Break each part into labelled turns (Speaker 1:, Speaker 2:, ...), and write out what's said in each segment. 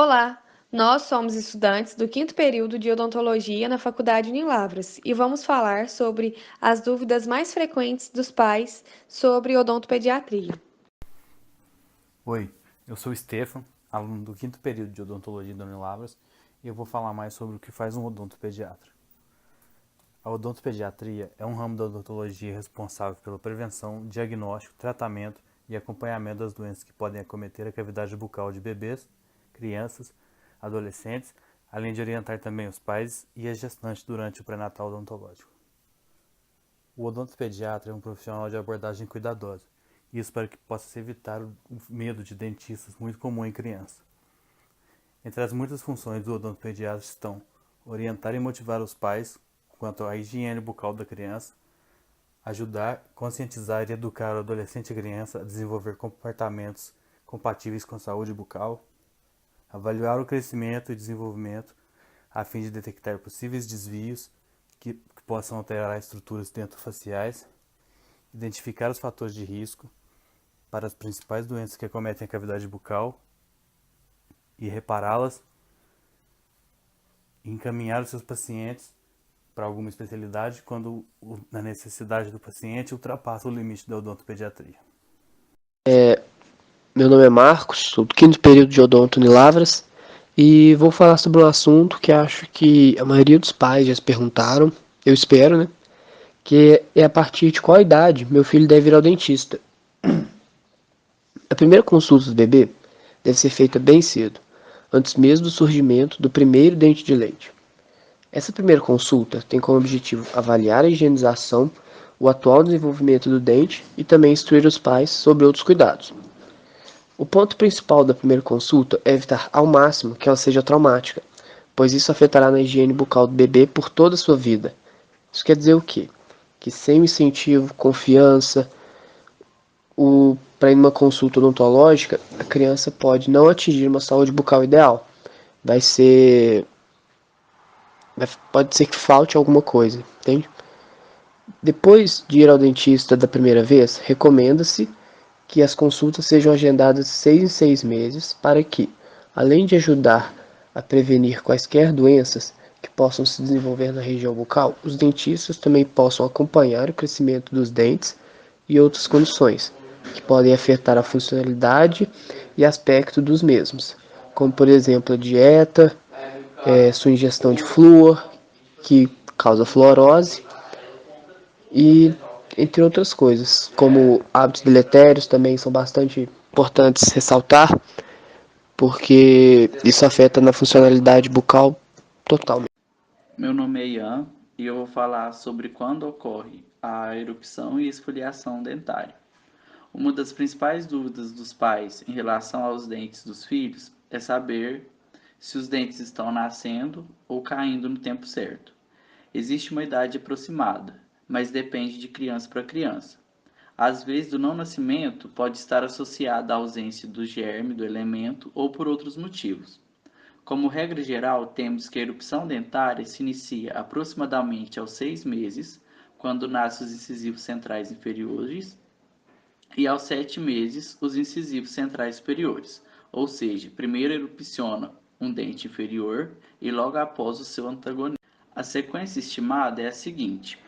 Speaker 1: Olá, nós somos estudantes do quinto período de odontologia na Faculdade Unilavras e vamos falar sobre as dúvidas mais frequentes dos pais sobre odontopediatria.
Speaker 2: Oi, eu sou o Stefan, aluno do quinto período de odontologia da Unilavras, e eu vou falar mais sobre o que faz um odontopediatra. A odontopediatria é um ramo da odontologia responsável pela prevenção, diagnóstico, tratamento e acompanhamento das doenças que podem acometer a cavidade bucal de bebês, crianças, adolescentes, além de orientar também os pais e as gestantes durante o pré-natal odontológico. O odontopediatra é um profissional de abordagem cuidadosa, isso para que possa se evitar o medo de dentistas muito comum em criança. Entre as muitas funções do odontopediatra estão orientar e motivar os pais quanto à higiene bucal da criança, ajudar, conscientizar e educar o adolescente e criança a desenvolver comportamentos compatíveis com a saúde bucal, avaliar o crescimento e desenvolvimento a fim de detectar possíveis desvios que possam alterar as estruturas dentofaciais, identificar os fatores de risco para as principais doenças que acometem a cavidade bucal e repará-las, e encaminhar os seus pacientes para alguma especialidade quando a necessidade do paciente ultrapassa o limite da odontopediatria.
Speaker 3: Meu nome é Marcos, sou do quinto período de Odonto Unilavras e vou falar sobre um assunto que acho que a maioria dos pais já se perguntaram, eu espero, né? Que é a partir de qual idade meu filho deve ir ao dentista. A primeira consulta do bebê deve ser feita bem cedo, antes mesmo do surgimento do primeiro dente de leite. Essa primeira consulta tem como objetivo avaliar a higienização, o atual desenvolvimento do dente e também instruir os pais sobre outros cuidados. O ponto principal da primeira consulta é evitar ao máximo que ela seja traumática, pois isso afetará na higiene bucal do bebê por toda a sua vida. Isso quer dizer o quê? Que sem o incentivo, confiança, para ir numa consulta odontológica, a criança pode não atingir uma saúde bucal ideal. Vai ser. Pode ser que falte alguma coisa, entende? Depois de ir ao dentista da primeira vez, recomenda-se que as consultas sejam agendadas 6 em 6 meses para que, além de ajudar a prevenir quaisquer doenças que possam se desenvolver na região bucal, os dentistas também possam acompanhar o crescimento dos dentes e outras condições que podem afetar a funcionalidade e aspecto dos mesmos, como por exemplo a dieta, sua ingestão de flúor, que causa fluorose, e entre outras coisas, como hábitos deletérios também são bastante importantes ressaltar, porque isso afeta na funcionalidade bucal totalmente.
Speaker 4: Meu nome é Ian e eu vou falar sobre quando ocorre a erupção e esfoliação dentária. Uma das principais dúvidas dos pais em relação aos dentes dos filhos é saber se os dentes estão nascendo ou caindo no tempo certo. Existe uma idade aproximada, mas depende de criança para criança. Às vezes, o não nascimento pode estar associado à ausência do germe do elemento ou por outros motivos. Como regra geral, temos que a erupção dentária se inicia aproximadamente aos 6 meses, quando nascem os incisivos centrais inferiores, e aos 7 meses, os incisivos centrais superiores. Ou seja, primeiro erupciona um dente inferior e logo após o seu antagonista. A sequência estimada é a seguinte: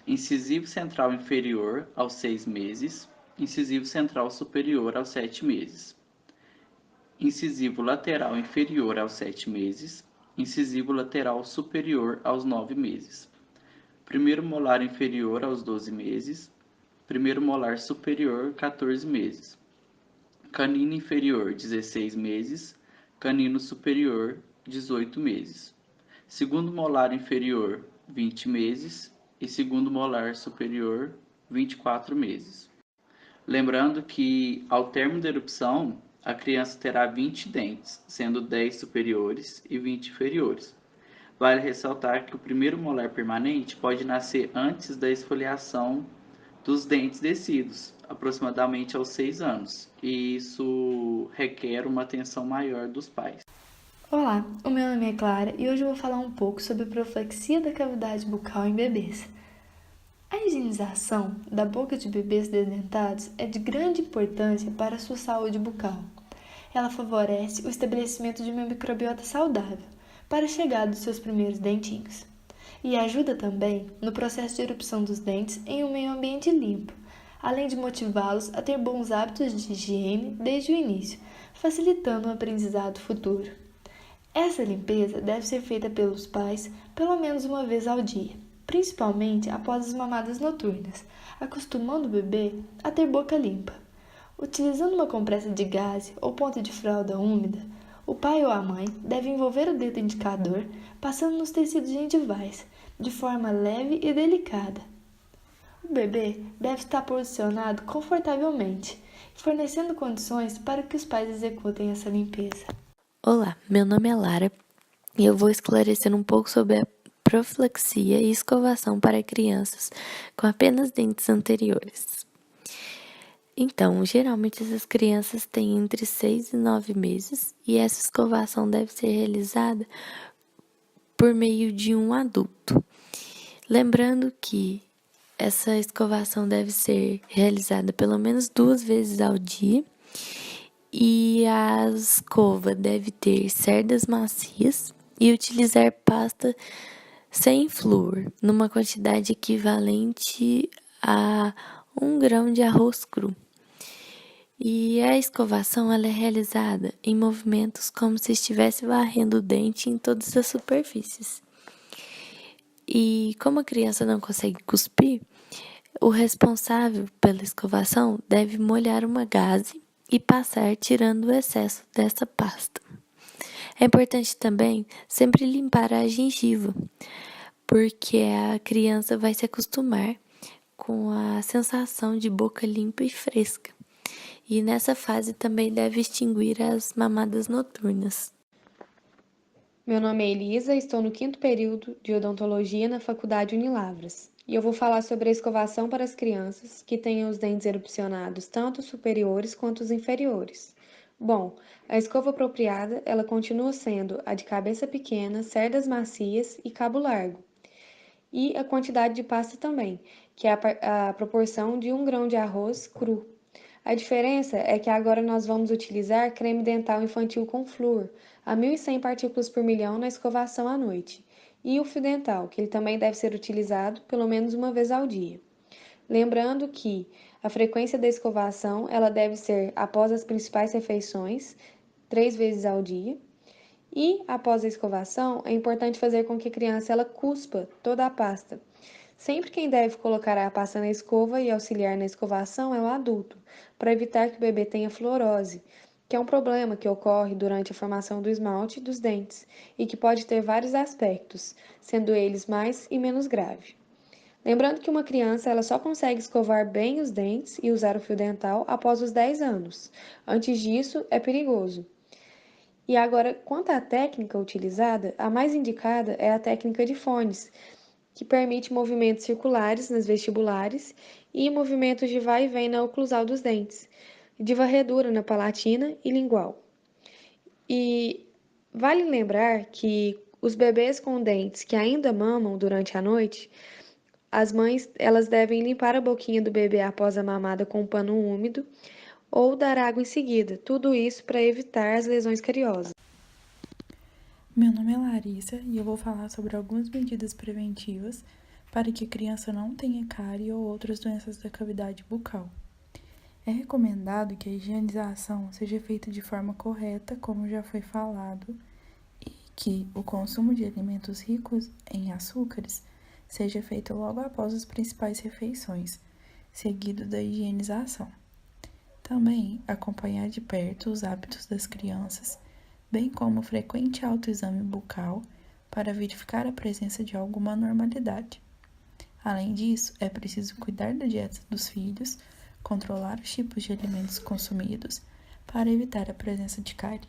Speaker 4: incisivo central inferior aos 6 meses, incisivo central superior aos 7 meses. Incisivo lateral inferior aos 7 meses, incisivo lateral superior aos 9 meses, primeiro molar inferior aos 12 meses, primeiro molar superior 14 meses, canino inferior 16 meses, canino superior 18 meses, segundo molar inferior 20 meses e segundo molar superior 24 meses. Lembrando que, ao término da erupção, a criança terá 20 dentes, sendo 10 superiores e 20 inferiores. Vale ressaltar que o primeiro molar permanente pode nascer antes da esfoliação dos dentes descidos, aproximadamente aos 6 anos, e isso requer uma atenção maior dos pais.
Speaker 5: Olá, o meu nome é Clara e hoje eu vou falar um pouco sobre a profilaxia da cavidade bucal em bebês. A higienização da boca de bebês desdentados é de grande importância para a sua saúde bucal. Ela favorece o estabelecimento de uma microbiota saudável para a chegada dos seus primeiros dentinhos. E ajuda também no processo de erupção dos dentes em um meio ambiente limpo, além de motivá-los a ter bons hábitos de higiene desde o início, facilitando o aprendizado futuro. Essa limpeza deve ser feita pelos pais pelo menos uma vez ao dia, principalmente após as mamadas noturnas, acostumando o bebê a ter boca limpa. Utilizando uma compressa de gaze ou ponta de fralda úmida, o pai ou a mãe deve envolver o dedo indicador passando nos tecidos gengivais, de forma leve e delicada. O bebê deve estar posicionado confortavelmente, fornecendo condições para que os pais executem essa limpeza.
Speaker 6: Olá, meu nome é Lara e eu vou esclarecer um pouco sobre a profilaxia e escovação para crianças com apenas dentes anteriores. Então, geralmente essas crianças têm entre 6 e 9 meses e essa escovação deve ser realizada por meio de um adulto. Lembrando que essa escovação deve ser realizada pelo menos 2 vezes ao dia e a escova deve ter cerdas macias e utilizar pasta sem flúor, numa quantidade equivalente a 1 grão de arroz cru. E a escovação ela é realizada em movimentos como se estivesse varrendo o dente em todas as superfícies. E como a criança não consegue cuspir, o responsável pela escovação deve molhar uma gaze e passar tirando o excesso dessa pasta. É importante também sempre limpar a gengiva, porque a criança vai se acostumar com a sensação de boca limpa e fresca. E nessa fase também deve extinguir as mamadas noturnas.
Speaker 1: Meu nome é Elisa, estou no 5º período de odontologia na Faculdade Unilavras. E eu vou falar sobre a escovação para as crianças que tenham os dentes erupcionados, tanto os superiores quanto os inferiores. Bom, a escova apropriada, ela continua sendo a de cabeça pequena, cerdas macias e cabo largo. E a quantidade de pasta também, que é a proporção de 1 grão de arroz cru. A diferença é que agora nós vamos utilizar creme dental infantil com flúor, a 1.100 partículas por milhão na escovação à noite, e o fio dental, que ele também deve ser utilizado pelo menos uma vez ao dia. Lembrando que a frequência da escovação ela deve ser após as principais refeições, 3 vezes ao dia, e após a escovação é importante fazer com que a criança ela cuspa toda a pasta. Sempre quem deve colocar a pasta na escova e auxiliar na escovação é o adulto, para evitar que o bebê tenha fluorose, que é um problema que ocorre durante a formação do esmalte dos dentes e que pode ter vários aspectos, sendo eles mais e menos grave. Lembrando que uma criança ela só consegue escovar bem os dentes e usar o fio dental após os 10 anos. Antes disso, é perigoso. E agora, quanto à técnica utilizada, a mais indicada é a técnica de fones, que permite movimentos circulares nas vestibulares e movimentos de vai e vem na oclusal dos dentes, de varredura na palatina e lingual. E vale lembrar que os bebês com dentes que ainda mamam durante a noite, as mães elas devem limpar a boquinha do bebê após a mamada com um pano úmido ou dar água em seguida, tudo isso para evitar as lesões cariosas.
Speaker 7: Meu nome é Larissa e eu vou falar sobre algumas medidas preventivas para que a criança não tenha cárie ou outras doenças da cavidade bucal. É recomendado que a higienização seja feita de forma correta, como já foi falado, e que o consumo de alimentos ricos em açúcares seja feito logo após as principais refeições, seguido da higienização. Também acompanhar de perto os hábitos das crianças, bem como o frequente autoexame bucal para verificar a presença de alguma anormalidade. Além disso, é preciso cuidar da dieta dos filhos, controlar os tipos de alimentos consumidos para evitar a presença de cárie.